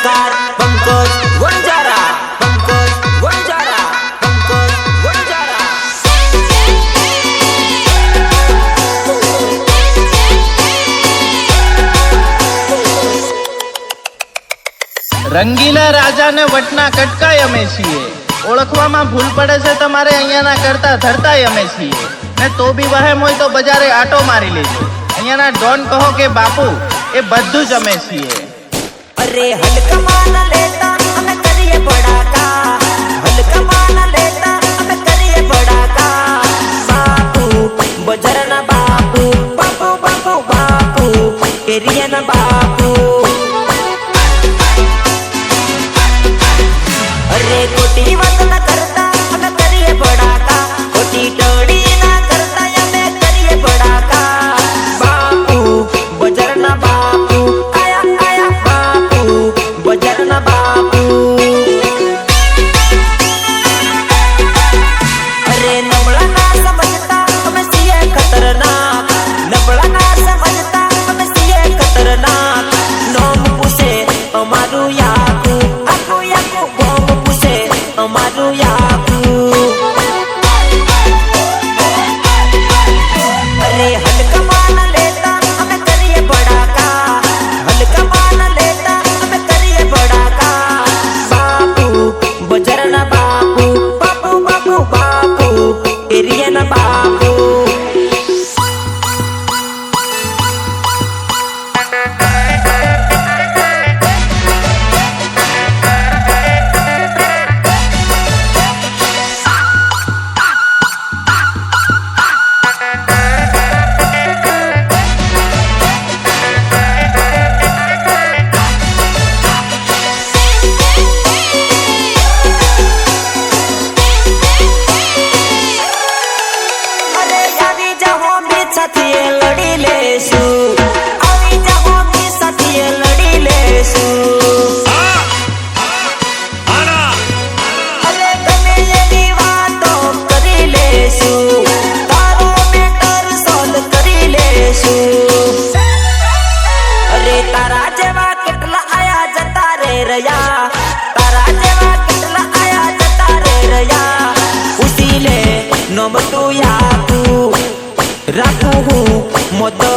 कलाकार पंकज वंजारा, पंकज वंजारा, पंकज वंजारा। रंगीला राजा ने वटना कटकाय अमे छीए। ओळखवामां भूल पड़े छे तमारे अहींयाना करता धरताय अमे छीए ने तो बी वहेम होय तो बजारे आटो मारी लेजो। अहींयाना डॉन कहो के बापू ए बधुं ज अमे छीए। अरे हल्का मान लेता हमें करिए बड़ा का, हल्का मान लेता हमें करिए बड़ा का। बापू बजरना बापू, बापू बापू बापू करिए ना बापू। अरे कोटी बात ना करता हमें करिए बड़ा का, कोटी टोड़ी ना करता हमें करिए बड़ा का। बापू बजरना बापू आया आया बापू बजरना बापू। अरे नबड़ा ना समझता हमें सीए खतरनाक, नबड़ा ना समझता हमें सीए खतरनाक। नोम पूछे अमारू याकू, आकू याकू बम पूछे अमारू याकू। अरे हल्का मान लेता हमें करिए बड़ा का, हल्का मान लेता हमें करिए बड़ा का। बापू बजरना बापू, बापू बापू बापू करिए ना बापू। अरे आवी जाओ मी साथिए लड़ी लेसु, आवी जाओ मी साथिए लड़ी लेसु। अरे गमे एवी वातो करी लेसु, तारो मैटर सॉल्व करी लेसु। अरे तारा जेवा કેટલા आया जता रे रया, तारा जेवा કેટલા आया जता रे रया। उसीले नोम तू याकू राखू हूँ मोतो